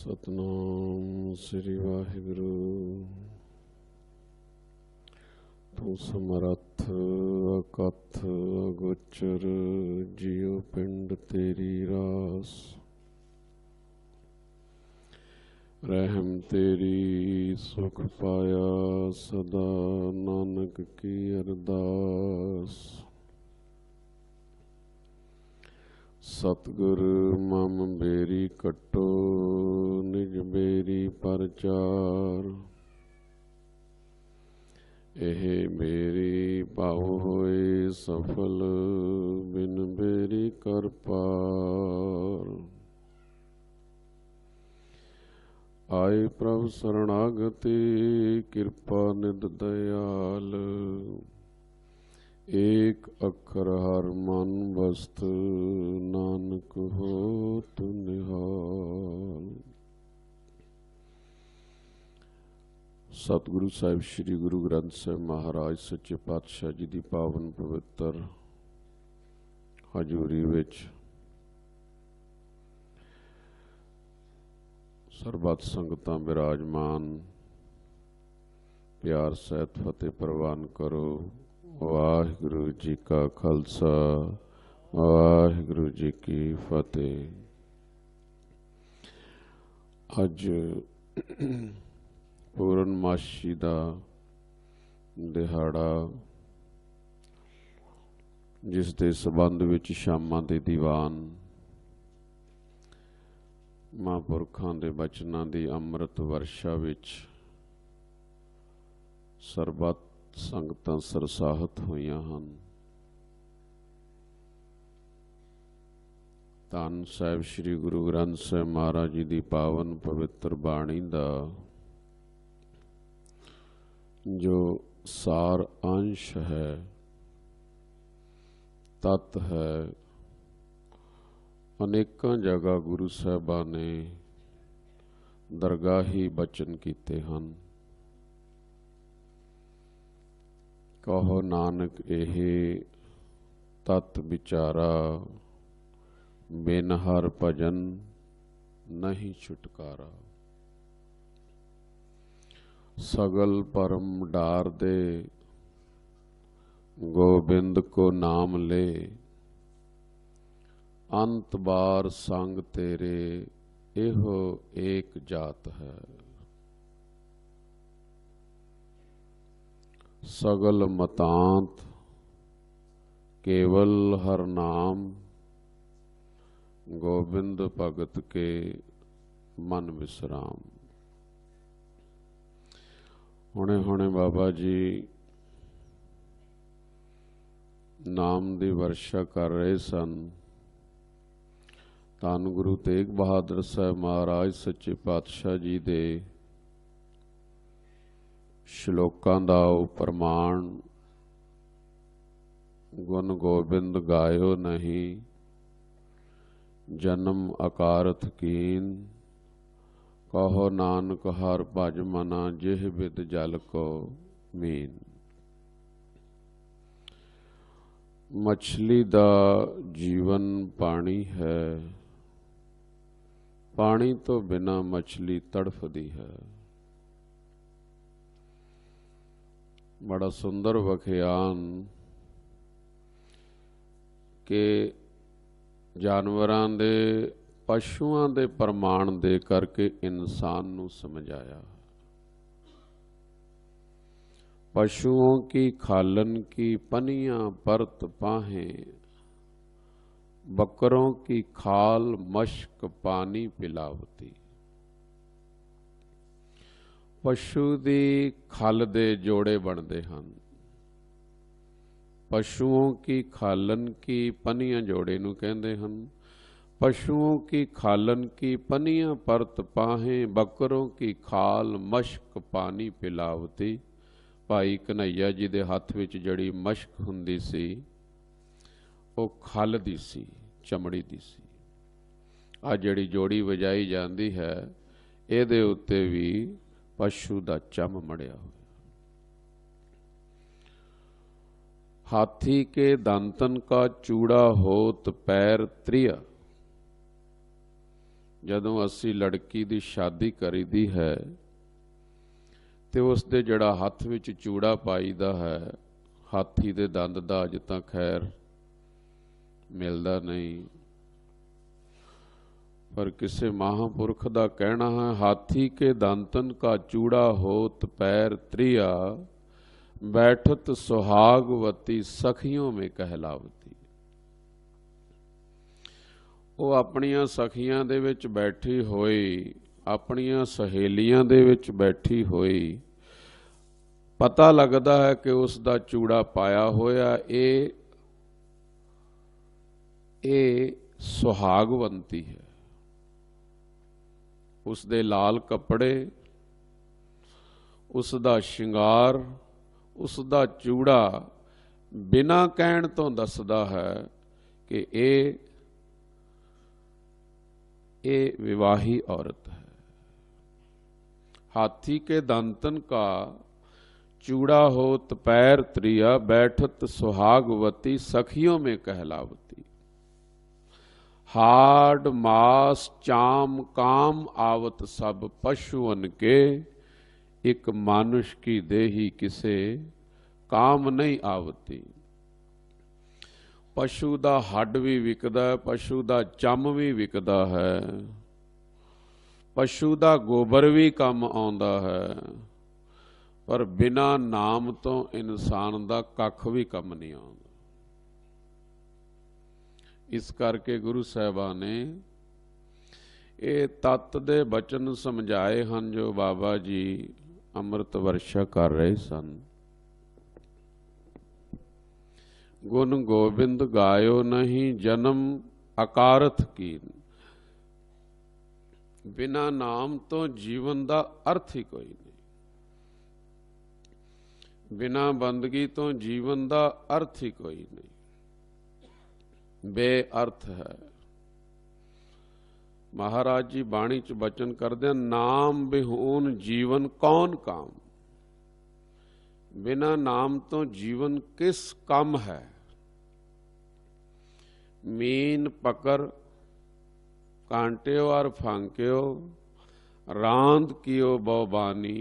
सतनाम श्री वाहिगुरु। तू समरथ अकथ अगोचर जियो पिंड तेरी रास। रहम तेरी सुख पाया सदा नानक की अरदास। सतगुर मम बेरी कटो निज बेरी परचार। एह बेरी पाओ होए सफल बिन बेरी कर पार। आए प्रभु शरणागति कृपा निध दयाल। एक अखर हर मन वस्त नानक होत निहाल। सतगुरु साहिब श्री गुरु ग्रंथ साहिब महाराज सच्चे पातशाह जी की पावन पवित्र हजूरी विच सरबत संगतां विराजमान। प्यार सहित फतेह प्रवान करो। वाहिगुरु जी का खालसा वाहिगुरु जी की फतेह। अज पूर्णमाशी का दिहाड़ा, जिस दे संबंध विच शामां दे दीवान महापुरखां दे बचनां दी अमृत वर्षा विच सरबत संगतां सरसाहत होईयां हन। धन साहिब श्री गुरु ग्रंथ साहिब महाराज जी की पावन पवित्र बाणी दा जो सार अंश है, तत् है, अनेकां जगह गुरु साहिबां ने दरगाही बचन कीते हन। कहो नानक एह तत् विचारा, बिन हर भजन नहीं छुटकारा। सगल परम डार दे गोबिंद को नाम ले। अंत बार संग तेरे एहो एक जात है। सगल मतांत केवल हर नाम। गोबिंद भगत के मन विश्राम। हुणे हुणे बाबा जी नाम दी वर्षा कर रहे सन। धन गुरु तेग बहादुर साहब महाराज सच्चे पातशाह जी दे श्लोकां दा प्रमाण गुण गोबिंद गायो नहीं। जन्म अकारथ कीन, कहो नानक हर भज मना जिह बिद जल को मीन। मछली दा जीवन पानी है, पानी तो बिना मछली तड़फदी है। बड़ा सुंदर वखियान के जानवरां दे पशुआं दे प्रमाण दे करके इंसान नूं समझाया। पशुओं की खालन की पनियां परत पाहें, बकरों की खाल मश्क पानी पिलावती। पशु दी खल दे जोड़े बनते हैं। पशुओं की खालन की पनियां जोड़े नूं कहंदे हन। पशुओं की खालन की पनियां परत पाहें, बकरों की खाल मश्क पानी पिलावती। भाई कन्हैया जी दे हत्थ विच जड़ी मश्क हुंदी सी, वो खल दी सी, चमड़ी दी सी। आ जड़ी जोड़ी वजाई जाती है, इहदे उत्ते भी पशु दा चम मड़िया हुआ। हाथी के दांतन का चूड़ा होत पैर त्रिया, जदों असी लड़की दी शादी करीदी है तो उसके जड़ा हथ विच चूड़ा पाईदा है, हाथी दे दंद दा अज तक खैर मिलदा नहीं, पर किसी महापुरख का कहना है, हाथी के दांतन का चूड़ा होत पैर त्रिया, बैठत सुहागवती सखियों में कहलावती। वो अपनियां सखियां दे विच बैठी होई, अपनियां सहेलियां दे विच बैठी होई, पता लगता है कि उसका चूड़ा पाया होया ये सुहागवंती है। उसदे लाल कपड़े, उसदा शिंगार, उसदा चूड़ा बिना कहण तो दसदा है कि ये विवाही औरत है। हाथी के दांतन का चूड़ा होत पैर त्रिया, बैठत सुहागवती सखियों में कहलावती। हाड मास चाम काम आवत सब, पशुअन के एक मानुष की देही किसे काम नहीं आवती। पशु का हड भी विकदा है, पशु का चम भी विकदा है, पशु का गोबर भी काम आउंदा है, पर बिना नाम तो इंसान का कख भी कम नहीं आउंदा। इस करके गुरु साहिबान ने ये तत्त दे बचन समझाए हैं जो बाबा जी अमृत वर्षा कर रहे सन। गुण गोबिंद गायो नहीं जन्म अकारथ कीन, बिना नाम तो जीवन का अर्थ ही कोई नहीं, बिना बंदगी तो जीवन का अर्थ ही कोई नहीं, बेअर्थ है। महाराज जी बाणी च बचन करदे, नाम बिहून जीवन कौन काम, बिना नाम तो जीवन किस काम है। मीन पकर कांट्यो और फांक्यो, रांद कियो बहुबानी,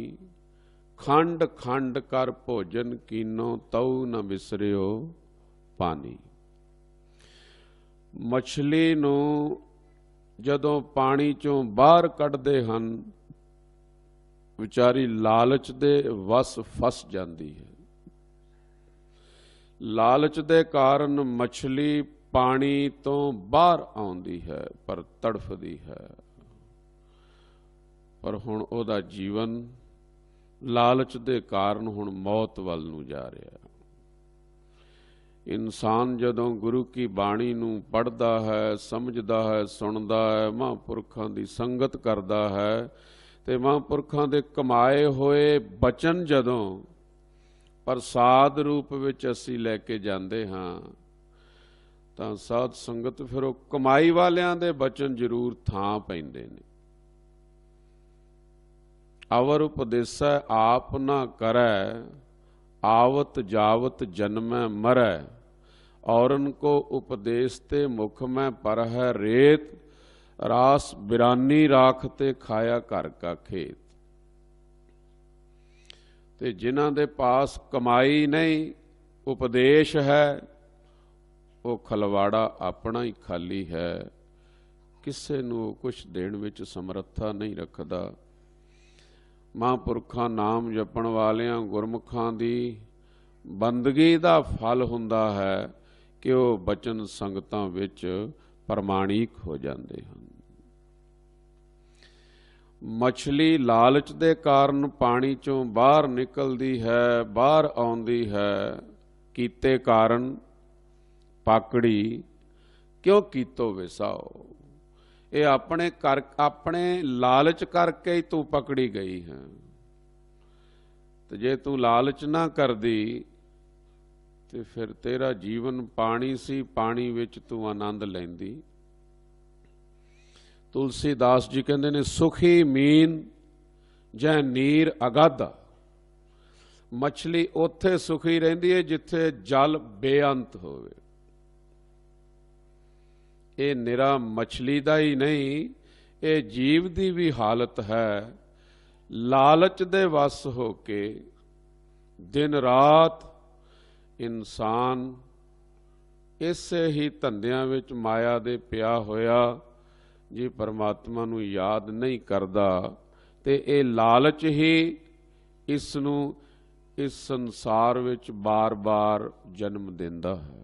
खंड खंड कर भोजन कीनो, तऊ न बिसरियो पानी। मछली नूं जदों पानी चों बाहर कढ़दे हन, विचारी लालच दे वस फस जाती है। लालच दे कारण मछली पानी तो बाहर आउंदी है पर तड़फदी है, पर हुण ओदा जीवन लालच दे कारण हुण मौत वल नूं जा रहा। इंसान जदों गुरु की बाणी नूं पढ़दा है, समझदा है, सुनदा है, महापुरखां दी संगत करदा है, ते महापुरखां दे कमाए होए बचन जदों प्रसाद रूप विच असीं लैके जांदे हां, तां साध संगत फिर वो कमाई वालियां दे बचन जरूर थां पैंदे ने। अवर उपदेसै आप ना करै, आवत जावत जन्मै मरै, औरन को उपदेसते मुख में पर है रेत, रास बिरानी राखते खाया घर का खेत। ते जिन्हां दे पास कमाई नहीं उपदेश है, वो खलवाड़ा अपना ही खाली है, किसे नूं कुछ देण विच समर्था नहीं रखदा। महापुरखां नाम जपण वालियां गुरमुखां दी बंदगी दा फल हुंदा है कि वो बचन संगतां विच प्रमाणिक हो जाते हैं। मछली लालच दे कारण पानी चों बाहर निकलदी है, बाहर आउंदी है, कीते कारण पाकड़ी क्यों कीतो विसाओ। ये अपने लालच करके ही तू पकड़ी गई है। तो जे तू लालच ना कर दी तो फिर तेरा जीवन पानी सी, पानी विच तू आनंद लैंदी। तुलसीदास जी कहते ने, सुखी मीन जै नीर अगाधा। मछली उत्थे सुखी रहिंदी है जिथे जल बेअंत होवे। ये निरा मछली दा ही नहीं, ਇਹ ਜੀਵ ਦੀ ਵੀ ਹਾਲਤ ਹੈ। ਲਾਲਚ ਦੇ ਵਸ ਹੋ ਕੇ ਦਿਨ ਰਾਤ ਇਨਸਾਨ ਇਸੇ ਹੀ ਧੰਦਿਆਂ ਵਿੱਚ ਮਾਇਆ ਦੇ ਪਿਆ ਹੋਇਆ ਜੇ ਪਰਮਾਤਮਾ ਨੂੰ ਯਾਦ ਨਹੀਂ ਕਰਦਾ ਤੇ ਇਹ ਲਾਲਚ ਹੀ ਇਸ ਨੂੰ ਇਸ ਸੰਸਾਰ ਵਿੱਚ ਬਾਰ-ਬਾਰ ਜਨਮ ਦਿੰਦਾ ਹੈ।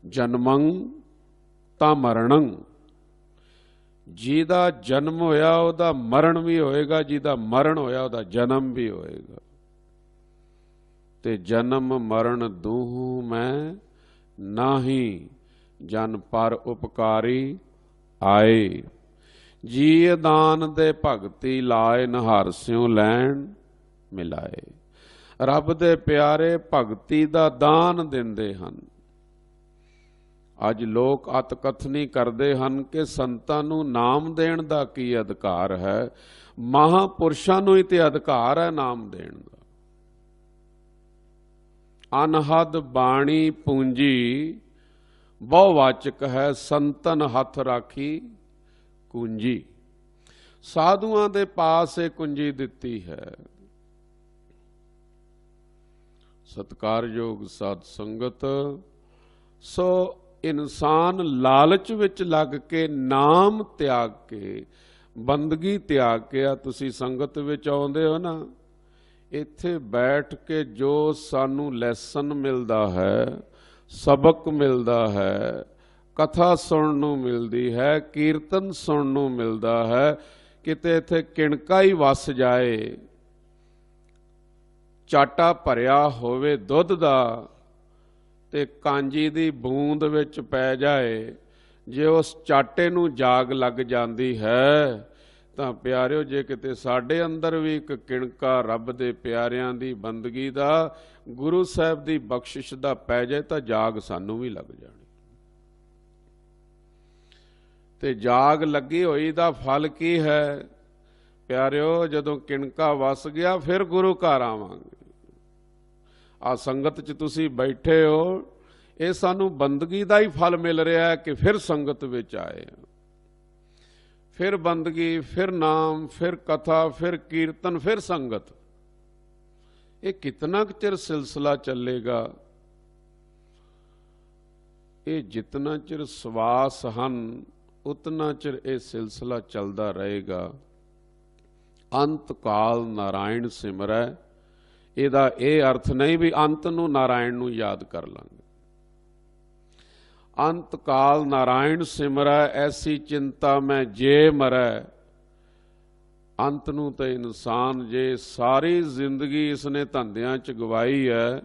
ਜਨਮੰ ਤਾਂ ਮਰਣੰ, ਜਿਹਦਾ ਜਨਮ ਹੋਇਆ ਉਹਦਾ ਮਰਨ ਵੀ ਹੋਏਗਾ, ਜਿਹਦਾ ਮਰਨ ਹੋਇਆ ਉਹਦਾ ਜਨਮ ਵੀ ਹੋਏਗਾ। ਤੇ ਜਨਮ ਮਰਨ ਦੂਹੂ ਮੈਂ ਨਾਹੀ, ਜਨ ਪਰ ਉਪਕਾਰੀ ਆਏ। ਜੀ ਦਾਨ ਦੇ ਭਗਤੀ ਲਾਏ, ਨਹਰ ਸਿਉ ਲੈਣ ਮਿਲਾਏ। ਰੱਬ ਦੇ ਪਿਆਰੇ ਭਗਤੀ ਦਾ ਦਾਨ ਦਿੰਦੇ ਹਨ। ਅੱਜ ਲੋਕ ਅਤ ਕਥਨੀ ਕਰਦੇ ਹਨ ਕਿ ਸੰਤਾਂ ਨੂੰ ਨਾਮ ਦੇਣ ਦਾ ਕੀ ਅਧਿਕਾਰ ਹੈ। ਮਹਾਂਪੁਰਸ਼ਾਂ ਨੂੰ ਹੀ ਤੇ ਅਧਿਕਾਰ ਹੈ ਨਾਮ ਦੇਣ ਦਾ। ਅਨਹਦ ਬਾਣੀ ਪੂੰਜੀ ਬਹੁਵਾਚਕ ਹੈ, ਸੰਤਨ ਹੱਥ ਰਾਖੀ ਕੁੰਜੀ। ਸਾਧੂਆਂ ਦੇ ਪਾਸ ਇਹ ਕੁੰਜੀ ਦਿੱਤੀ ਹੈ। ਸਤਿਕਾਰਯੋਗ ਸਾਧ ਸੰਗਤ, ਸੋ ਇਨਸਾਨ ਲਾਲਚ ਵਿੱਚ ਲੱਗ ਕੇ, ਨਾਮ ਤਿਆਗ ਕੇ, ਬੰਦਗੀ ਤਿਆਗ ਕੇ, ਆ ਤੁਸੀਂ ਸੰਗਤ ਵਿੱਚ ਆਉਂਦੇ ਹੋ ਨਾ, ਇੱਥੇ ਬੈਠ ਕੇ ਜੋ ਸਾਨੂੰ ਲੈਸਨ ਮਿਲਦਾ ਹੈ, ਸਬਕ ਮਿਲਦਾ ਹੈ, ਕਥਾ ਸੁਣਨ ਨੂੰ ਮਿਲਦੀ ਹੈ, ਕੀਰਤਨ ਸੁਣਨ ਨੂੰ ਮਿਲਦਾ ਹੈ, ਕਿਤੇ ਇੱਥੇ ਕਿਣਕਾ ਹੀ ਵਸ ਜਾਏ, ਚਾਟਾ ਭਰਿਆ ਹੋਵੇ ਦੁੱਧ ਦਾ ਤੇ ਕਾਂਜੀ ਦੀ ਬੂੰਦ ਵਿੱਚ ਪੈ ਜਾਏ, ਜੇ ਉਸ ਚਾਟੇ ਨੂੰ ਜਾਗ ਲੱਗ ਜਾਂਦੀ ਹੈ ਤਾਂ ਪਿਆਰਿਓ, ਜੇ ਕਿਤੇ ਸਾਡੇ ਅੰਦਰ ਵੀ ਇੱਕ ਕਿਣਕਾ ਰੱਬ ਦੇ ਪਿਆਰਿਆਂ ਦੀ ਬੰਦਗੀ ਦਾ, ਗੁਰੂ ਸਾਹਿਬ ਦੀ ਬਖਸ਼ਿਸ਼ ਦਾ ਪੈ ਜਾਏ ਤਾਂ ਜਾਗ ਸਾਨੂੰ ਵੀ ਲੱਗ ਜਾਣੀ। ਤੇ ਜਾਗ ਲੱਗੀ ਹੋਈ ਦਾ ਫਲ ਕੀ ਹੈ ਪਿਆਰਿਓ? ਜਦੋਂ ਕਿਣਕਾ ਵਸ ਗਿਆ ਫਿਰ ਗੁਰੂ ਘਰ ਆਵਾਂਗੇ। ਆ ਸੰਗਤ 'ਚ ਤੁਸੀਂ ਬੈਠੇ ਹੋ, ਇਹ ਸਾਨੂੰ ਬੰਦਗੀ ਦਾ ਹੀ ਫਲ ਮਿਲ ਰਿਹਾ ਹੈ ਕਿ ਫਿਰ ਸੰਗਤ ਵਿੱਚ ਆਏ, ਫਿਰ ਬੰਦਗੀ, ਫਿਰ ਨਾਮ, ਫਿਰ ਕਥਾ, ਫਿਰ ਕੀਰਤਨ, ਫਿਰ ਸੰਗਤ। ਇਹ ਕਿਤਨਾ ਕੁ ਚਿਰ ਸਿਲਸਿਲਾ ਚੱਲੇਗਾ? ਇਹ ਜਿਤਨਾ ਚਿਰ ਸਵਾਸ ਹਨ ਉਤਨਾ ਚਿਰ ਇਹ ਸਿਲਸਿਲਾ ਚੱਲਦਾ ਰਹੇਗਾ। ਅੰਤ ਕਾਲ ਨਾਰਾਇਣ ਸਿਮਰੈ, ਇਹਦਾ ਇਹ ਅਰਥ ਨਹੀਂ ਵੀ ਅੰਤ ਨੂੰ ਨਾਰਾਇਣ ਨੂੰ ਯਾਦ ਕਰ ਲਾਂਗੇ। ਅੰਤ ਕਾਲ ਨਾਰਾਇਣ ਸਿਮਰੈ, ਐਸੀ ਚਿੰਤਾ ਮੈਂ ਜੇ ਮਰੈ। ਅੰਤ ਨੂੰ ਤਾਂ ਇਨਸਾਨ ਜੇ ਸਾਰੀ ਜ਼ਿੰਦਗੀ ਇਸਨੇ ਧੰਦਿਆਂ 'ਚ ਗਵਾਈ ਹੈ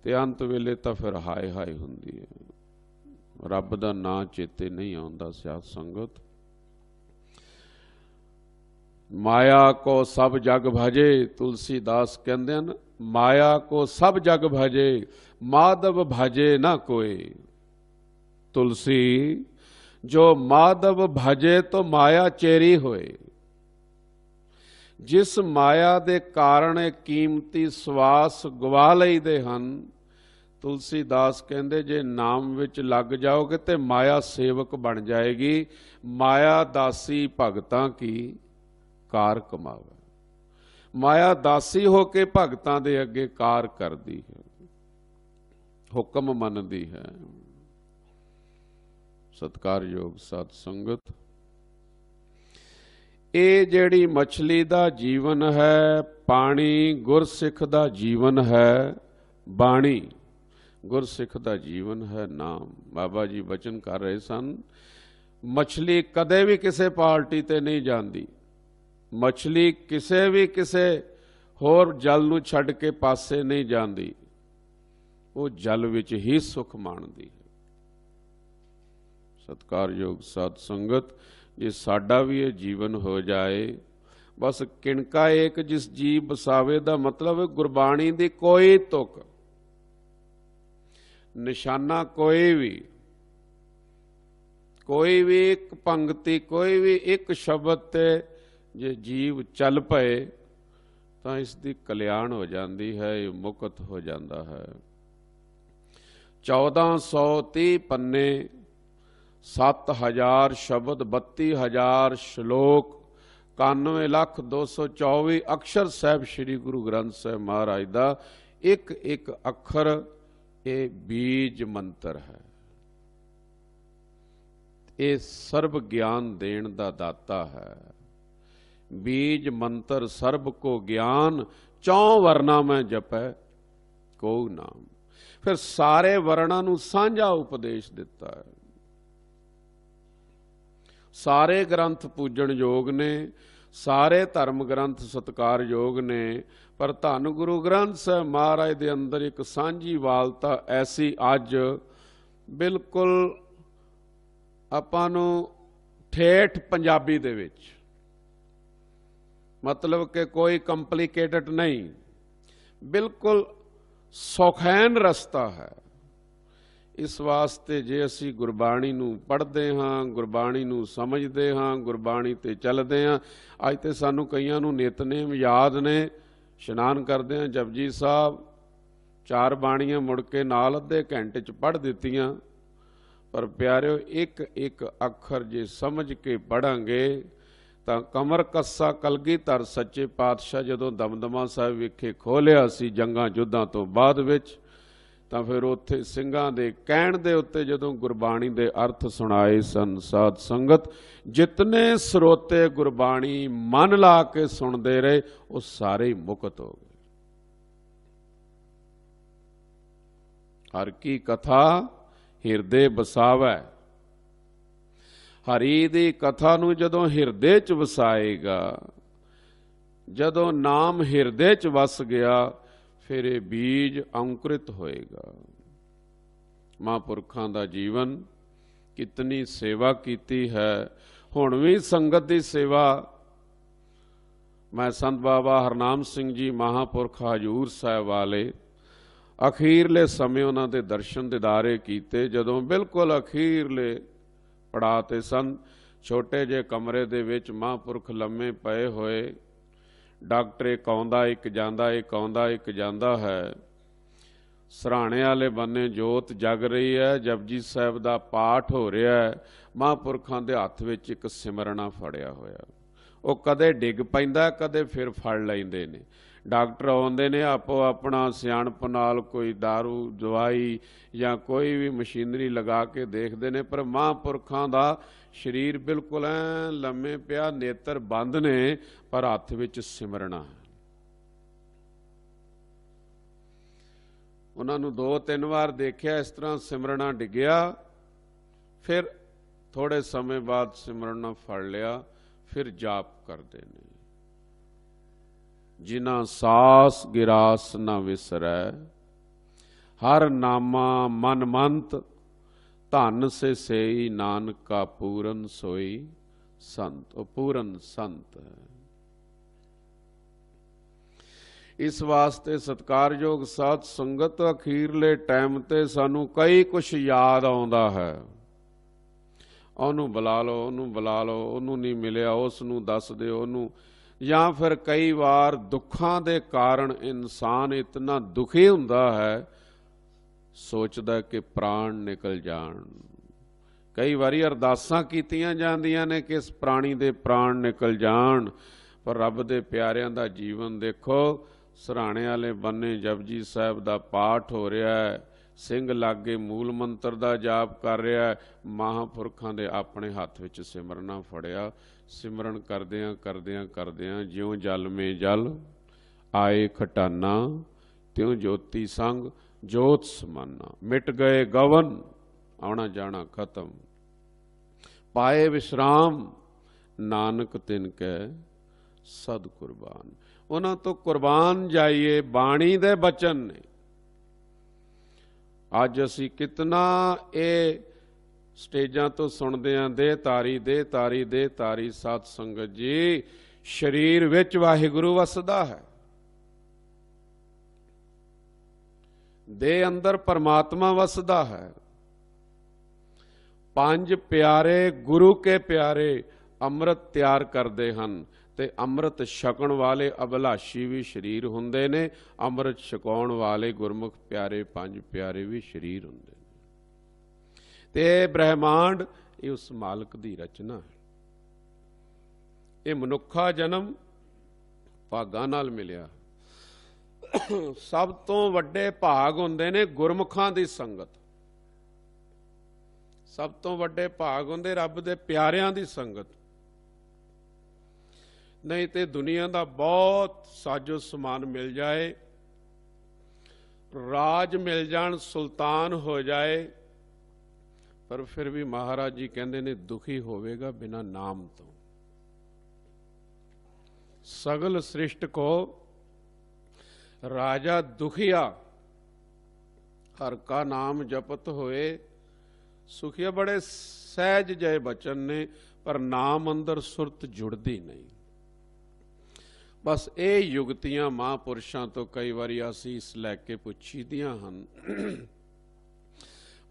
ਤੇ ਅੰਤ ਵੇਲੇ ਤਾਂ ਫਿਰ ਹਾਏ ਹਾਏ ਹੁੰਦੀ ਹੈ। ਰੱਬ ਦਾ ਨਾਂ ਚੇਤੇ ਨਹੀਂ ਆਉਂਦਾ। ਸਿਆਧ ਸੰਗਤ, ਮਾਇਆ ਕੋ ਸਭ ਜਗ ਭਜੇ, ਤੁਲਸੀਦਾਸ ਕਹਿੰਦੇ ਹਨ, ਮਾਇਆ ਕੋ ਸਭ ਜਗ ਭਜੇ, ਮਾਧਵ ਭਜੇ ਨਾ ਕੋਏ। ਤੁਲसी जो माधव भजे तो माया चेरी होए। जिस माया दे कारण कीमती सवास गवा लईदे हन, तुलसीदास कहंदे जे नाम विच लग जाओगे ते माया सेवक बन जाएगी। माया दासी भगतां की कार कमावे। माया दासी होके भगतां दे अगे कार करदी है, हुक्म मनदी है। सत्कारयोग साध संगत, ਇਹ ਜਿਹੜੀ ਮਛਲੀ ਦਾ ਜੀਵਨ ਹੈ, ਪਾਣੀ ਗੁਰਸਿੱਖ ਦਾ ਜੀਵਨ ਹੈ, ਬਾਣੀ ਗੁਰਸਿੱਖ ਦਾ ਜੀਵਨ ਹੈ, ਨਾਮ। ਬਾਬਾ ਜੀ ਬਚਨ ਕਰ ਰਹੇ ਸਨ, ਮਛਲੀ ਕਦੇ ਵੀ ਕਿਸੇ ਪਾਰਟੀ ਤੇ ਨਹੀਂ ਜਾਂਦੀ। ਮਛਲੀ ਕਿਸੇ ਵੀ ਕਿਸੇ ਹੋਰ ਜਲ ਨੂੰ ਛੱਡ ਕੇ ਪਾਸੇ ਨਹੀਂ ਜਾਂਦੀ, ਉਹ ਜਲ ਵਿੱਚ ਹੀ ਸੁਖ ਮਾਣਦੀ ਹੈ। ਸਤਿਕਾਰਯੋਗ ਸਾਧ ਸੰਗਤ, ਜੇ ਸਾਡਾ ਵੀ ਇਹ ਜੀਵਨ ਹੋ ਜਾਏ, ਬਸ ਕਿਣਕਾ ਏਕ ਜਿਸ ਜੀ ਬਸਾਵੇ ਦਾ ਮਤਲਬ ਗੁਰਬਾਣੀ ਦੀ ਕੋਈ ਤੁਕ, ਨਿਸ਼ਾਨਾ ਕੋਈ ਵੀ ਇੱਕ ਪੰਕਤੀ, ਕੋਈ ਵੀ ਇੱਕ ਸ਼ਬਦ ਤੇ ਜੇ ਜੀਵ ਚੱਲ ਪਏ ਤਾਂ ਇਸ ਦੀ ਕਲਿਆਣ ਹੋ ਜਾਂਦੀ ਹੈ, ਇਹ ਮੁਕਤ ਹੋ ਜਾਂਦਾ ਹੈ। 1430 ਪੰਨੇ 7,000 शब्द, 32,000 श्लोक, 91,224 अक्षर साहब श्री गुरु ग्रंथ साहब महाराज का एक एक अखर ये बीज मंत्र है। ये सर्व ज्ञान देण दा दाता है। बीज मंत्र सर्ब को ज्ञान, 4 वर्णा में जपै को नाम। फिर सारे वर्णा नूं सांझा उपदेश दिता है। सारे ग्रंथ पूजन योग ने, सारे धर्म ग्रंथ सत्कार योग ने, पर धन गुरु ग्रंथ साहब महाराज दे अंदर एक सांझी वालता ऐसी अज बिल्कुल आपां नूं ठेठ पंजाबी दे विच, मतलब कि कोई कंपलीकेटेड नहीं, बिल्कुल सौखैन रस्ता है। इस वास्ते जे असी गुरबाणी नूं पढ़दे हां, गुरबाणी नूं समझदे हां, गुरबाणी ते चलदे हां। अज ते सानूं कईयां नूं नितनेम याद ने, इशनान करदे हां जपजी साहब, 4 बाणियां मुड़ के नाल अद्धे घंटे च पढ़ दित्तियां। पर प्यारिओ एक एक अखर जे समझ के पढ़ांगे तां कमर कस्सा कलगीधर सच्चे पातशाह जदों दमदमा साहिब विखे खोलिया सी जंगां युद्धां तो बाद विच, तां फिर उत्थे ਸਿੰਘਾਂ ਦੇ ਕਹਿਣ ਦੇ ਉੱਤੇ ਜਦੋਂ ਗੁਰਬਾਣੀ ਦੇ ਅਰਥ ਸੁਣਾਏ ਸਨ, ਸਾਧ ਸੰਗਤ ਜਿਤਨੇ ਸਰੋਤੇ ਗੁਰਬਾਣੀ ਮਨ ਲਾ ਕੇ ਸੁਣਦੇ ਰਹੇ ਉਹ ਸਾਰੇ ਮੁਕਤ ਹੋ ਗਏ। ਹਰ ਕੀ ਕਥਾ ਹਿਰਦੇ ਵਸਾਵੈ। हरी दी कथा नूं जदों हिरदे च वसाएगा, जदों नाम हिरदे च वस गया, फिर ये बीज अंकुरित होएगा। महापुरखां दा जीवन कितनी सेवा कीती है। हुण भी संगत दी सेवा, मैं संत बाबा हरनाम सिंह जी महापुरख हजूर साहिब वाले अखीरले समय उन्हां दे दर्शन दिदारे कीते। जदों बिल्कुल अखीरले पड़ा ते सन, छोटे जे कमरे दे विच महापुरख लम्मे पए होए, डॉक्टर एक आउंदा एक जांदा, एक आउंदा एक जांदा है। सराणे वाले बन्ने जोत जग रही है, जपजी साहिब दा पाठ हो रहा है, महापुरखां दे हत्थ विच एक सिमरना फड़िया होया। वो कदे डिग पैंदा, कदे फिर फड़ लैंदे ने। डॉक्टर आउंदे ने आपो अपना सियाणप नाल कोई दारू दवाई या कोई भी मशीनरी लगा के देखते ने, पर महापुरखां दा शरीर बिल्कुल ऐ लम्मे पिया, नेत्र बंद ने, पर हत्थ विच सिमरना है। उन्हां नूं 2-3 बार देखिया इस तरह सिमरना डिग्या, फिर थोड़े समय बाद सिमरना फड़ लिया, फिर जाप करते ने। जिना सास गिरास न विसरै, हर नामा मन मंत, धन से सेई नानका पूरन सोई संत। वो पूरन संत है। इस वास्ते सत्कारयोग साध संगत अखीरले टाइम ते सानू कई कुछ याद आउंदा है। ओनू बुला लो, ओनू बुला लो, ओनू नहीं मिलिया, उस नू दस दे, ओनू। या फिर कई बार दुखां दे कारण इंसान इतना दुखी हुंदा है, सोचदा कि प्राण निकल जाण। कई बारी अरदासां कीतियां जांदियां ने कि इस प्राणी दे प्राण निकल जाण, पर रब दे प्यारियां दा जीवन देखो। सराणे वाले बन्ने जपजी साहिब दा पाठ हो रहा है, सिंह लागे मूल मंत्र दा जाप कर रहा है, महापुरखां दे अपने हत्थ विच सिमरना फड़िया। सिमरन करदियां करदियां करदियां ज्यों जल में जल आए खटाना, त्यों ज्योति संग जोत समाना। मिट गए गवन, आना जाना खत्म, पाए विश्राम, नानक तिनकै सद कुर्बान। उन्हां तो कुर्बान जाइए, बाणी दे बचन ने। अज असी कितना ये स्टेजां तो सुनते हैं, दे तारी दे तारी दे तारी। साध संगत जी, शरीर विच वाहिगुरु वसदा है, दे अंदर परमात्मा वसदा है। 5 प्यारे गुरु के प्यारे अमृत तैयार करते हैं, ते अमृत छकण वाले अभिलाषी भी शरीर हुंदे ने, अमृत छकाउण वाले गुरमुख प्यारे 5 प्यारे भी शरीर हुंदे ने। ते ब्रह्मांड ये उस मालक दी रचना है। ये मनुखा जन्म भागां नाल मिलिया। सब तो वड्डे भाग हुंदे ने गुरमुखां दी संगत। सब तो वड्डे भाग हुंदे रब दे प्यारियां दी संगत। नहीं तो दुनिया का बहुत साजो समान मिल जाए, राज मिल जान, सुल्तान हो जाए, पर फिर भी महाराज जी कहते ने दुखी होवेगा बिना नाम तो। सगल सृष्ट को राजा दुखिया, हर का नाम जपत होए सुखिया। बड़े सहज जय बचन ने, पर नाम अंदर सुरत जुड़दी नहीं। बस ये युगतियां महापुरुषों तो कई बारी आसीस लैके पुछी दियां हन।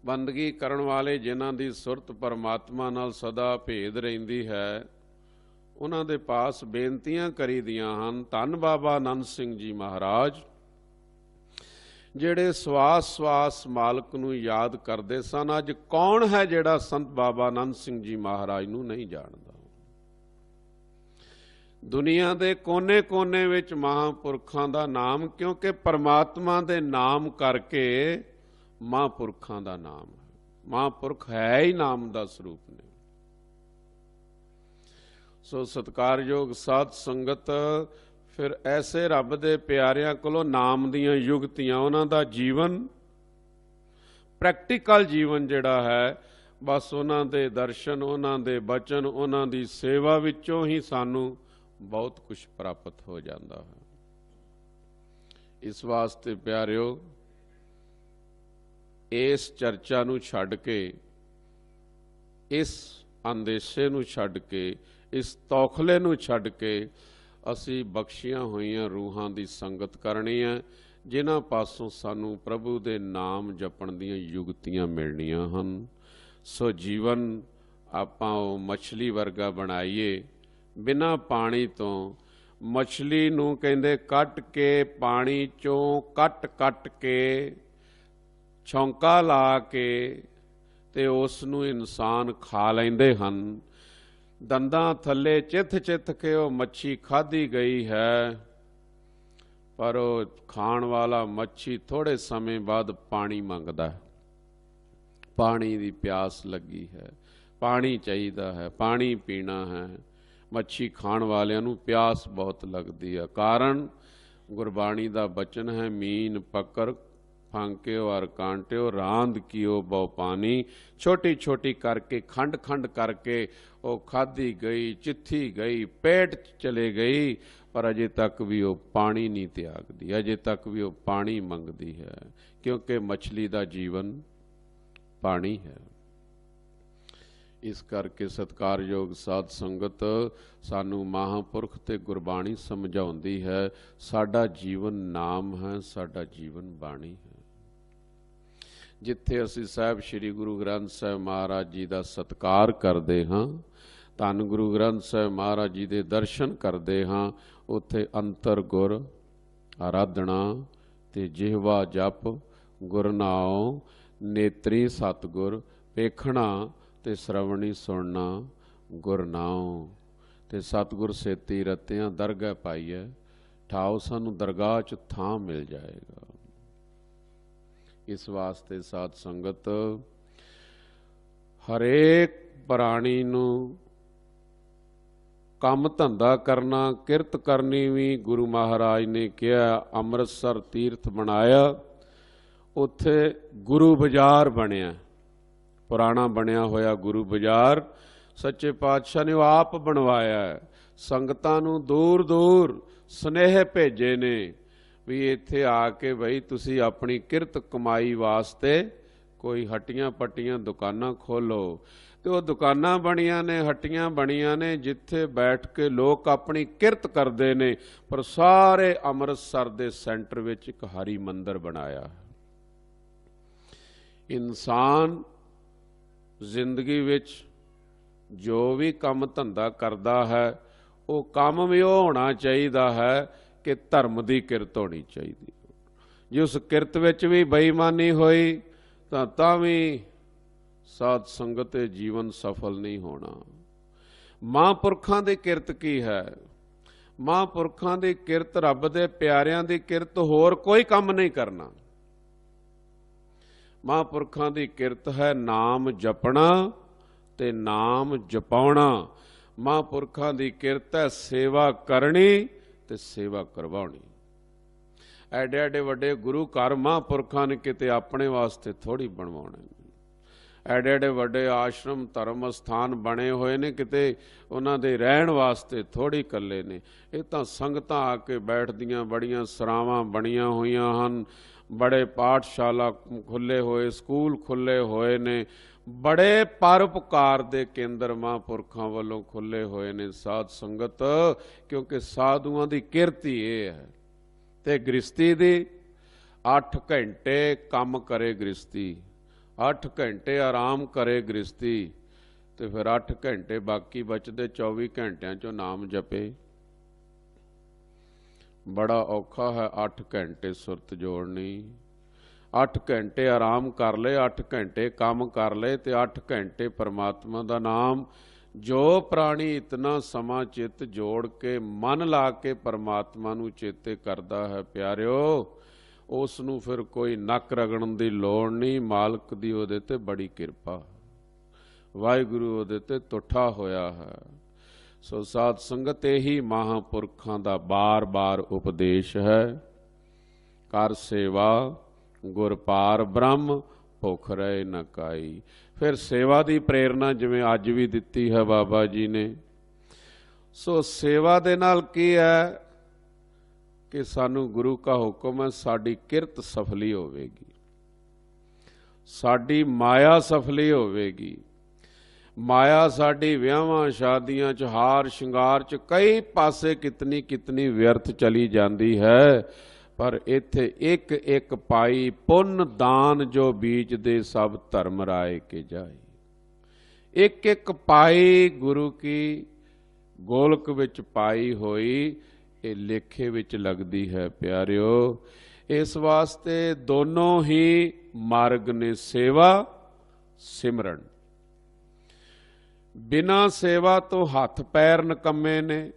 बंदगी करन वाले जिन्हां दी सुरत परमात्मा नाल सदा भेद रहिंदी है, उन्हां दे पास बेनतियां करी दियां हन। धन बाबा आनंद सिंह जी महाराज ਜਿਹੜੇ ਸਵਾਸ ਮਾਲਕ ਨੂੰ ਯਾਦ ਕਰਦੇ ਸਨ। ਅੱਜ ਕੌਣ ਹੈ ਜਿਹੜਾ ਸੰਤ ਬਾਬਾ ਆਨੰਦ ਸਿੰਘ ਜੀ ਮਹਾਰਾਜ ਨੂੰ ਨਹੀਂ ਜਾਣਦਾ? ਦੁਨੀਆ ਦੇ ਕੋਨੇ-ਕੋਨੇ ਵਿੱਚ ਮਹਾਂਪੁਰਖਾਂ ਦਾ ਨਾਮ, ਕਿਉਂਕਿ ਪਰਮਾਤਮਾ ਦੇ ਨਾਮ ਕਰਕੇ ਮਹਾਂਪੁਰਖਾਂ ਦਾ ਨਾਮ ਹੈ। ਮਹਾਂਪੁਰਖ ਹੈ ਹੀ ਨਾਮ ਦਾ ਸਰੂਪ ਨੇ। ਸੋ ਸਤਿਕਾਰਯੋਗ ਸਾਧ ਸੰਗਤ, फिर ऐसे रब दे प्यारियां कोलों नाम दियां युगतियां, उन्हां दा जीवन प्रैक्टिकल जीवन जिहड़ा है, बस उन्हां दे दर्शन, उन्हां दे बचन, उन्हां दी सेवा विचों ही सानू बहुत कुछ प्राप्त हो जाता है। इस वास्ते प्यारिओ, इस चर्चा नू छड्ड के, इस अंदेशे नू छड्ड के, इस तौखले नू छड्ड के असी बख्शियां होईयां रूहां दी संगत करनी है, जिन्हां पासों सानू प्रभु दे नाम जपण दीयां युगतियां मिलणियां हन। सो जीवन आपां ओ मछली वर्गा बनाईए, बिना पानी तो। मछली नू कहंदे कट के पानी चों कट के छौंका ला के ते उस नू इंसान खा लैंदे हन। दंदां थल्ले चिथ के वो मच्छी खाधी गई है, पर वो खाण वाला मच्छी थोड़े समय बाद पानी मंगदा है। पानी दी प्यास लगी है, पानी चाहिदा है, पानी पीना है। मच्छी खाण वालियां नूं प्यास बहुत लगदी है। कारण गुरबाणी दा बचन है, मीन पकड़ फांक्यो और कांट्यो रांद कियो बहु पानी। छोटी छोटी करके खंड खंड करके वो खाधी गई, चिथी गई, पेट चले गई, पर अजे तक भी वो पानी नहीं त्यागदी, अजे तक भी वो पानी मंगदी है, क्योंकि मछली का जीवन पानी है। इस करके सत्कारयोग साध संगत, सानू महापुरख ते गुरबाणी समझाउंदी है, साडा जीवन नाम है, साडा जीवन बाणी है। जिथे असी साहब श्री गुरु ग्रंथ साहब महाराज जी का सत्कार करते हाँ, धन गुरु ग्रंथ साहब महाराज जी के दर्शन करते हाँ, उत्थे अंतर गुर आराधना ते जिहवा जप गुरनाओ, नेत्री सतगुर वेखना ते श्रवणी सुनना गुरनाओ। ते सतगुर सेती रत्तियां दरगाह पाईए, ठाओ सानू दरगाह च थां मिल जाएगा। इस वास्ते साध संगत, हरेक प्राणी नूं काम धंधा करना, किरत करनी भी गुरु महाराज ने कहा। अमृतसर तीर्थ बनाया, उत्थे गुरु बाजार बनिया, पुराना बनया होया गुरु बाजार सच्चे पातशाह ने आप बनवाया। संगतां नूं दूर दूर स्नेह भेजे ने भी इत्थे आके बई तुसी अपनी किरत कमाई वास्ते कोई हट्टियां पट्टियां दुकानां खोलो। तो वो दुकानां बणियां ने, हट्टियां बणियां ने, जिथे बैठ के लोग अपनी किरत करते ने। पर सारे अमृतसर दे सेंटर विच एक हरि मंदिर बनाया। इंसान जिंदगी विच जो भी काम धंधा करता है, वो काम भी वो होना चाहिए है कि धर्म की किरत होनी चाहिए। जे उस किरत विच भी बेईमानी होई तां भी ਸਾਧ ਸੰਗਤ ਤੇ ਜੀਵਨ ਸਫਲ ਨਹੀਂ ਹੋਣਾ। ਮਹਾਂਪੁਰਖਾਂ ਦੀ ਕਿਰਤ ਕੀ ਹੈ? ਮਹਾਂਪੁਰਖਾਂ ਦੀ ਕਿਰਤ, ਰੱਬ ਦੇ ਪਿਆਰਿਆਂ ਦੀ ਕਿਰਤ, ਹੋਰ ਕੋਈ ਕੰਮ ਨਹੀਂ ਕਰਨਾ। ਮਹਾਂਪੁਰਖਾਂ ਦੀ ਕਿਰਤ ਹੈ ਨਾਮ ਜਪਣਾ ਤੇ ਨਾਮ ਜਪਾਉਣਾ। ਮਹਾਂਪੁਰਖਾਂ ਦੀ ਕਿਰਤ ਹੈ ਸੇਵਾ ਕਰਨੀ ਤੇ ਸੇਵਾ ਕਰਵਾਉਣੀ। ਐਡੇ ਐਡੇ ਵੱਡੇ ਗੁਰੂ ਘਰ ਮਹਾਂਪੁਰਖਾਂ ਨੇ ਕਿਤੇ ਆਪਣੇ ਵਾਸਤੇ ਥੋੜ੍ਹੀ ਬਣਵਾਉਣੇ। ਐਡੇ ਐਡੇ ਵੱਡੇ ਆਸ਼ਰਮ ਧਰਮ ਸਥਾਨ ਬਣੇ ਹੋਏ ਨੇ, ਕਿਤੇ ਉਹਨਾਂ ਦੇ ਰਹਿਣ ਵਾਸਤੇ ਥੋੜ੍ਹੀ ਇਕੱਲੇ ਨੇ। ਇਹ ਤਾਂ ਸੰਗਤਾਂ ਆ ਕੇ ਬੈਠਦੀਆਂ, ਬੜੀਆਂ ਸਰਾਵਾਂ ਬਣੀਆਂ ਹੋਈਆਂ ਹਨ, ਬੜੇ ਪਾਠਸ਼ਾਲਾ ਖੁੱਲ੍ਹੇ ਹੋਏ, ਸਕੂਲ ਖੁੱਲ੍ਹੇ ਹੋਏ ਨੇ, ਬੜੇ ਪਰਉਪਕਾਰ ਦੇ ਕੇਂਦਰ ਮਹਾਂਪੁਰਖਾਂ ਵੱਲੋਂ ਖੁੱਲ੍ਹੇ ਹੋਏ ਨੇ। ਸਾਧ ਸੰਗਤ, ਕਿਉਂਕਿ ਸਾਧੂਆਂ ਦੀ ਕਿਰਤ ਹੀ ਇਹ ਹੈ। ਤੇ ਗ੍ਰਸਤੀ ਦੀ 8 ਘੰਟੇ ਕੰਮ ਕਰੇ ਗ੍ਰਸਤੀ, 8 ਘੰਟੇ ਆਰਾਮ ਕਰੇ ਗ੍ਰਸਤੀ, ਤੇ ਫਿਰ 8 ਘੰਟੇ ਬਾਕੀ ਬਚਦੇ 24 ਘੰਟਿਆਂ 'ਚੋਂ ਨਾਮ ਜਪੇ। ਬੜਾ ਔਖਾ ਹੈ 8 ਘੰਟੇ ਸੁਰਤ ਜੋੜਨੀ। 8 ਘੰਟੇ ਆਰਾਮ ਕਰ ਲਏ, 8 ਘੰਟੇ ਕੰਮ ਕਰ ਲਏ, ਤੇ 8 ਘੰਟੇ ਪਰਮਾਤਮਾ ਦਾ ਨਾਮ। ਜੋ ਪ੍ਰਾਣੀ ਇਤਨਾ ਸਮਾਂ ਚਿੱਤ ਜੋੜ ਕੇ ਮਨ ਲਾ ਕੇ ਪਰਮਾਤਮਾ ਨੂੰ ਚੇਤੇ ਕਰਦਾ ਹੈ ਪਿਆਰਿਓ, ਉਸ ਨੂੰ ਫਿਰ ਕੋਈ ਨੱਕ ਰਗੜਨ ਦੀ ਲੋੜ ਨਹੀਂ। ਮਾਲਕ ਦੀ ਉਹਦੇ ਤੇ ਬੜੀ ਕਿਰਪਾ, ਵਾਹਿਗੁਰੂ ਉਹਦੇ ਤੇ ਤੁੱਠਾ ਹੋਇਆ ਹੈ। ਸੋ ਸਾਧ ਸੰਗਤ, ਇਹੀ ਮਹਾਂਪੁਰਖਾਂ ਦਾ ਬਾਰ-ਬਾਰ ਉਪਦੇਸ਼ ਹੈ। ਕਰ ਸੇਵਾ ਗੁਰ ਪਾਰ ਬ੍ਰਹਮ, ਭੁੱਖ ਰਹੇ ਨ ਕਾਈ। ਫਿਰ ਸੇਵਾ ਦੀ ਪ੍ਰੇਰਨਾ ਜਿਵੇਂ ਅੱਜ ਵੀ ਦਿੱਤੀ ਹੈ ਬਾਬਾ ਜੀ ਨੇ। ਸੋ ਸੇਵਾ ਦੇ ਨਾਲ ਕੀ ਹੈ ਕਿ ਸਾਨੂੰ ਗੁਰੂ ਕਾ ਹੁਕਮ ਹੈ, ਸਾਡੀ ਕਿਰਤ ਸਫਲੀ ਹੋਵੇਗੀ, ਸਾਡੀ ਮਾਇਆ ਸਫਲੀ ਹੋਵੇਗੀ। ਮਾਇਆ ਸਾਡੀ ਵਿਆਹਾਂ ਸ਼ਾਦੀਆਂ 'ਚ, ਹਾਰ ਸ਼ਿੰਗਾਰ 'ਚ, ਕਈ ਪਾਸੇ ਕਿਤਨੀ ਕਿਤਨੀ ਵਿਅਰਥ ਚਲੀ ਜਾਂਦੀ ਹੈ। ਪਰ ਇੱਥੇ ਇੱਕ ਇੱਕ ਪਾਈ ਪੁੰਨ ਦਾਨ ਜੋ ਬੀਜ ਦੇ ਸਭ ਧਰਮ ਰਾਏ ਕੇ ਜਾਏ। ਇੱਕ ਇੱਕ ਪਾਈ ਗੁਰੂ ਕੀ ਗੋਲਕ ਵਿੱਚ ਪਾਈ ਹੋਈ ਇਹ ਲੇਖੇ ਵਿੱਚ ਲੱਗਦੀ ਹੈ ਪਿਆਰਿਓ। ਇਸ ਵਾਸਤੇ ਦੋਨੋਂ ਹੀ ਮਾਰਗ ਨੇ, ਸੇਵਾ ਸਿਮਰਨ। ਬਿਨਾਂ ਸੇਵਾ ਤੋਂ ਹੱਥ ਪੈਰ ਨਿਕੰਮੇ ਨੇ,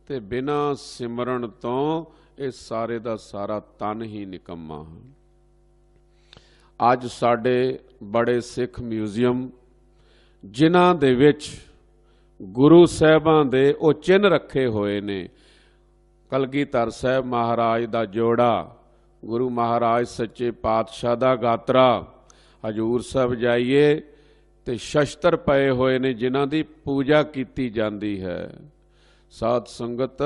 ਤੇ ਬਿਨਾਂ ਸਿਮਰਨ ਤੋਂ ਇਹ ਸਾਰੇ ਦਾ ਸਾਰਾ ਤਨ ਹੀ ਨਿਕੰਮਾ ਹੈ। ਅੱਜ ਸਾਡੇ ਬੜੇ ਸਿੱਖ ਮਿਊਜ਼ੀਅਮ, ਜਿਨ੍ਹਾਂ ਦੇ ਵਿੱਚ ਗੁਰੂ ਸਾਹਿਬਾਂ ਦੇ ਉਹ ਚਿੰਨ੍ਹ ਰੱਖੇ ਹੋਏ ਨੇ। ਕਲਗੀਧਰ ਸਾਹਿਬ ਮਹਾਰਾਜ ਦਾ ਜੋੜਾ, ਗੁਰੂ ਮਹਾਰਾਜ ਸੱਚੇ ਪਾਤਸ਼ਾਹ ਦਾ ਗਾਤਰਾ। ਹਜ਼ੂਰ ਸਾਹਿਬ ਜਾਈਏ ਤੇ ਸ਼ਸਤਰ ਪਏ ਹੋਏ ਨੇ ਜਿਨ੍ਹਾਂ ਦੀ ਪੂਜਾ ਕੀਤੀ ਜਾਂਦੀ ਹੈ। ਸਾਧ ਸੰਗਤ,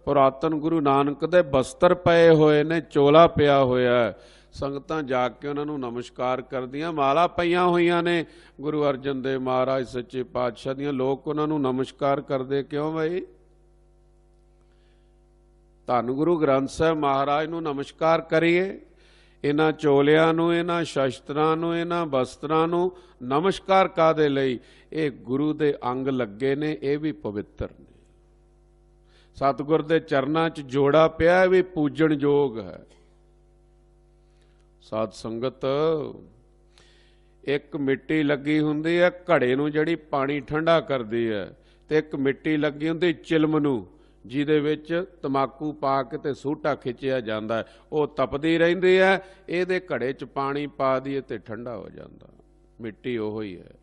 ਪੁਰਾਤਨ ਗੁਰੂ ਨਾਨਕ ਦੇ ਬਸਤਰ ਪਏ ਹੋਏ ਨੇ, ਚੋਲਾ ਪਿਆ ਹੋਇਆ। ਸੰਗਤਾਂ ਜਾ ਕੇ ਉਹਨਾਂ ਨੂੰ ਨਮਸਕਾਰ ਕਰਦੀਆਂ। ਮਾਲਾ ਪਈਆਂ ਹੋਈਆਂ ਨੇ ਗੁਰੂ ਅਰਜਨ ਦੇਵ ਮਹਾਰਾਜ ਸੱਚੇ ਪਾਤਸ਼ਾਹ ਦੀਆਂ, ਲੋਕ ਉਹਨਾਂ ਨੂੰ ਨਮਸਕਾਰ ਕਰਦੇ ਕਿਉਂ ਬਈ? ਧੰਨ ਗੁਰੂ ਗ੍ਰੰਥ ਸਾਹਿਬ ਮਹਾਰਾਜ ਨੂੰ ਨਮਸਕਾਰ ਕਰੀਏ। ਇਹਨਾਂ ਚੋਲਿਆਂ ਨੂੰ, ਇਹਨਾਂ ਸ਼ਸਤਰਾਂ ਨੂੰ, ਇਹਨਾਂ ਬਸਤਰਾਂ ਨੂੰ ਨਮਸਕਾਰ ਕਾਹਦੇ ਲਈ? ਇਹ ਗੁਰੂ ਦੇ ਅੰਗ ਲੱਗੇ ਨੇ, ਇਹ ਵੀ ਪਵਿੱਤਰ ਨੇ। ਸਤਿਗੁਰ ਦੇ ਚਰਨਾਂ 'ਚ ਜੋੜਾ ਪਿਆ, ਵੀ ਪੂਜਣ ਯੋਗ ਹੈ। ਸਾਧ ਸੰਗਤ, ਇੱਕ ਮਿੱਟੀ ਲੱਗੀ ਹੁੰਦੀ ਹੈ ਘੜੇ ਨੂੰ, ਜਿਹੜੀ ਪਾਣੀ ਠੰਡਾ ਕਰਦੀ ਹੈ, ਤੇ ਇੱਕ ਮਿੱਟੀ ਲੱਗੀ ਹੁੰਦੀ ਚਿਲਮ ਨੂੰ, ਜਿਹਦੇ ਵਿੱਚ ਤਮਾਕੂ ਪਾ ਕੇ ਤੇ ਸੂਟਾ ਖਿੱਚਿਆ ਜਾਂਦਾ ਹੈ। ਉਹ ਤਪਦੀ ਰਹਿੰਦੀ ਹੈ, ਇਹਦੇ ਘੜੇ 'ਚ ਪਾਣੀ ਪਾ ਦਈਏ ਤੇ ਠੰਡਾ ਹੋ ਜਾਂਦਾ। ਮਿੱਟੀ ਉਹੋ ਹੀ ਹੈ।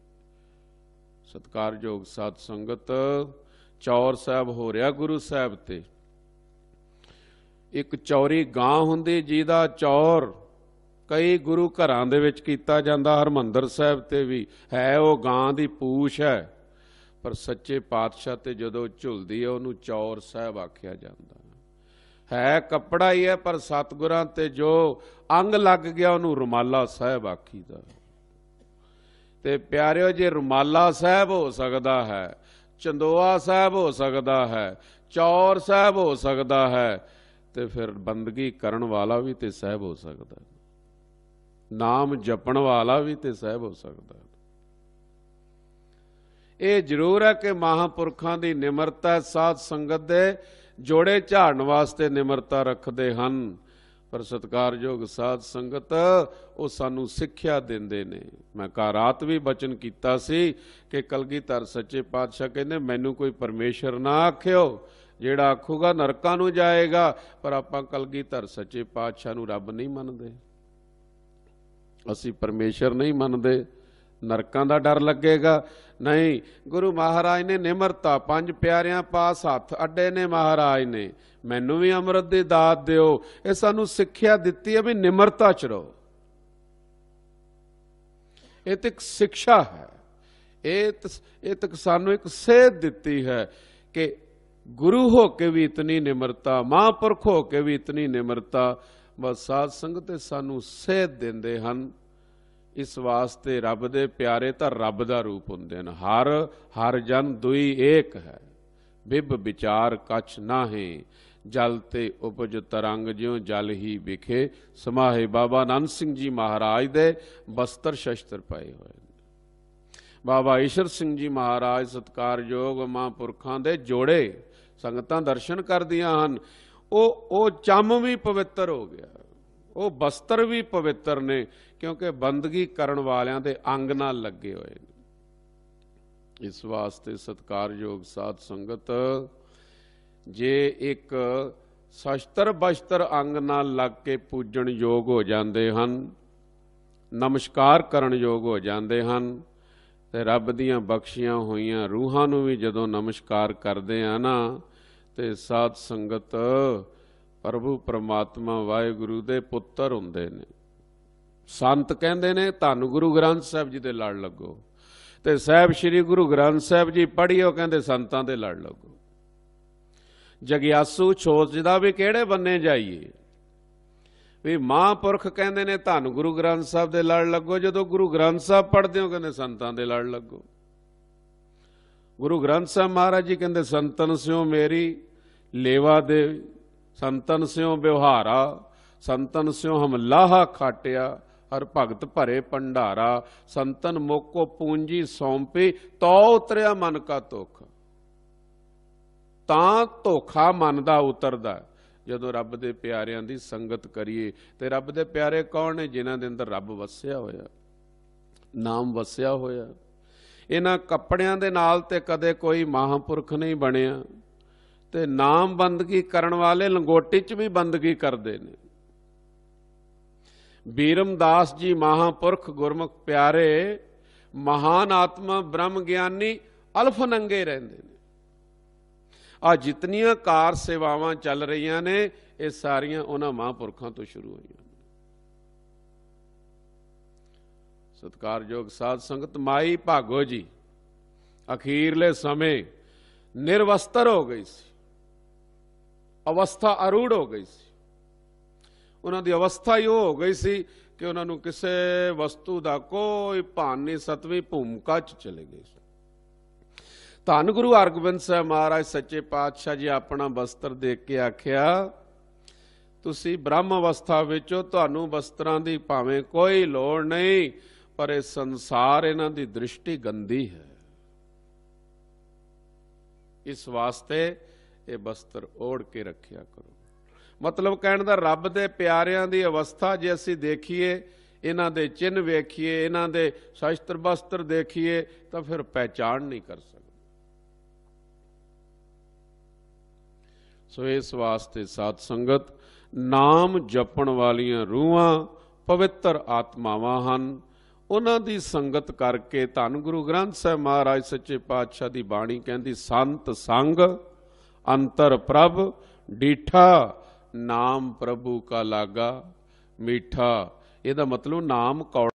ਸਤਿਕਾਰਯੋਗ ਸਾਧ ਸੰਗਤ, ਚੌਰ ਸਾਹਿਬ ਹੋ ਰਿਹਾ ਗੁਰੂ ਸਾਹਿਬ ਤੇ। ਇੱਕ ਚੌਰੀ ਗਾਂ ਹੁੰਦੀ ਜਿਹਦਾ ਚੌਰ ਕਈ ਗੁਰੂ ਘਰਾਂ ਦੇ ਵਿੱਚ ਕੀਤਾ ਜਾਂਦਾ, ਹਰਮੰਦਰ ਸਾਹਿਬ ਤੇ ਵੀ ਹੈ। ਉਹ ਗਾਂ ਦੀ ਪੂਛ ਹੈ, ਪਰ ਸੱਚੇ ਪਾਤਸ਼ਾਹ ਤੇ ਜਦੋਂ ਝੁਲਦੀ ਹੈ ਉਹਨੂੰ ਚੌਰ ਸਾਹਿਬ ਆਖਿਆ ਜਾਂਦਾ ਹੈ। ਕੱਪੜਾ ਹੀ ਹੈ, ਪਰ ਸਤਿਗੁਰਾਂ ਤੇ ਜੋ ਅੰਗ ਲੱਗ ਗਿਆ ਉਹਨੂੰ ਰੁਮਾਲਾ ਸਾਹਿਬ ਆਖੀਦਾ। ਤੇ ਪਿਆਰਿਓ, ਜੇ ਰੁਮਾਲਾ ਸਾਹਿਬ ਹੋ ਸਕਦਾ ਹੈ, ਚੰਦੋਆ ਸਾਹਿਬ ਹੋ ਸਕਦਾ ਹੈ, ਚੌਰ ਸਾਹਿਬ ਹੋ ਸਕਦਾ ਹੈ, ਤੇ ਫਿਰ ਬੰਦਗੀ ਕਰਨ ਵਾਲਾ ਵੀ ਤੇ ਸਾਹਿਬ ਹੋ ਸਕਦਾ, ਨਾਮ ਜਪਣ ਵਾਲਾ ਵੀ ਤੇ ਸਾਹਿਬ ਹੋ ਸਕਦਾ। ਇਹ ਜ਼ਰੂਰ ਹੈ ਕਿ ਮਹਾਂਪੁਰਖਾਂ ਦੀ ਨਿਮਰਤਾ, ਸਾਧ ਸੰਗਤ ਦੇ ਜੋੜੇ ਝਾੜਨ ਵਾਸਤੇ ਨਿਮਰਤਾ ਰੱਖਦੇ ਹਨ। पर सत्कारयोग साध संगत वो सानू सिक्ख्या देंदे ने। मैं कहा रात भी बचन कीता सी कि कलगीधर सच्चे पातशाह कहंदे मैनू कोई परमेश्वर ना आखियो, जिहड़ा आखूगा नरकां नूं जाएगा, पर आपां कलगीधर सच्चे पातशाह नूं रब नहीं मनदे, असीं परमेश्वर नहीं मनदे, नरकां दा डर लगेगा। नहीं, गुरु महाराज ने निमरता, पंज प्यारियां पास हथ अड्डे ने महाराज ने, मैनू भी अमृत दी दात दिओ। ये सानू सिक्ख्या दित्ती है भी निमरता च रहो। ये तो एक शिक्षा है, ये तक सानू एक सेध दित्ती है कि गुरु हो के भी इतनी निमरता, महापुरख हो के भी इतनी निमरता। बस साध संगत सानू सेध देंदे हन। इस वास्ते रब दे प्यारे तां रब दा रूप हुंदे ने। हर हर जन दुई एक है, बिब विचार कछ नाहे, जल ते उपज तरंग ज्यों जल ही विखे समाहे। बाबा नानक सिंह जी महाराज दे बस्तर शस्त्र पाए हुए, बाबा ईश्वर सिंह जी महाराज सत्कारयोग महापुरखां दे जोड़े संगतां दर्शन करदियां हन। ਉਹ चम भी पवित्र हो गया, वो बस्तर भी पवित्र ने, क्योंकि बंदगी करन वालियां दे अंग नाल लगे हुए ने। इस वास्ते सत्कारयोग साध संगत जे एक शस्त्र बस्तर अंग नाल लग के पूजन योग हो जाते हैं, नमस्कार करन योग हो जाते हैं, ते रब दियां बख्शियां होईयां रूहां नूं भी जदों नमस्कार करदे आ ना, ते साध संगत प्रभु परमात्मा वाहिगुरु दे पुत्तर हुंदे ने। संत कहंदे ने धन गुरु ग्रंथ साहिब जी दे लड़ लगो, ते साहिब श्री गुरु ग्रंथ साहिब जी पढ़ियो कहंदे संतां दे लड़ लगो। जगियासू सोचदा भी किहड़े बन्ने जाइए, भी महापुरख कहंदे ने धन गुरु ग्रंथ साहिब दे लड़ लगो, जदों गुरु ग्रंथ साहिब पढ़दे हो कहंदे संतां दे लड़ लगो। गुरु ग्रंथ साहिब महाराज जी कहंदे संतन स्यों मेरी लेवा दे, संतन स्यों व्यवहारा, संतन स्यों हम लाहा खाटिया, हर भगत भरे भंडारा, संतन मोको पूंजी सौंपी, तो उतरिया मन का धोखा। तां धोखा मन दा उतरदा जदों रब दे प्यारियां दी संगत करिए। ते रब दे प्यारे कौन ने? जिन्हां दे अंदर रब वसिया होया, नाम वसिया होया। इन्हां कपड़ियां दे नाल ते कदे कोई महापुरख नहीं बनिया, ते नाम बंदगी करन वाले लंगोटी च भी बंदगी करते हैं। बीरमदास जी महापुरख गुरमुख प्यारे महान आत्मा ब्रह्म ज्ञानी अल्फ नंगे रहंदे ने। आ जितनियां कार सेवावां चल रही ने, ये सारियां उन्हां महापुरखां तो शुरू हुई। सत्कारयोग साध संगत माई भागो जी अखीरले समय निर्वस्त्र हो गई सी, अवस्था अरूढ़ हो गई सी। उन्हां दी अवस्था ही हो गई सी कि उन्हां नूं किसे वस्तु दा कोई भान नहीं, सतवीं भूमिका च चले गए। धन गुरु हरगोबिंद साहब महाराज सच्चे पातशाह जी अपना वस्त्र देख के आख्या, तुसी ब्रह्म अवस्था विचो, तुहानूं वस्त्रां दी भावें कोई लोड़ नहीं, पर इह संसार इन्हां दी दृष्टि गंदी है, इस वास्ते ये वस्त्र ओढ़ के रखिया करो। मतलब कहण दा रब दे प्यारियां दी अवस्था जे असीं देखीए, इन्हां दे चिन्ह वेखीए, इन्हां दे शस्त्र बस्त्र देखीए, तो फिर पहचान नहीं कर सकते। सो इस वास्ते साध संगत नाम जपण वालियां रूहां पवित्र आत्मावां हन। उन्हां दी संगत करके धन गुरु ग्रंथ साहिब महाराज सच्चे पातशाह दी बाणी कहंदी, संत संग अंतर प्रभ डीठा, नाम प्रभु का लागा मीठा। इहदा मतलब नाम कौड़ा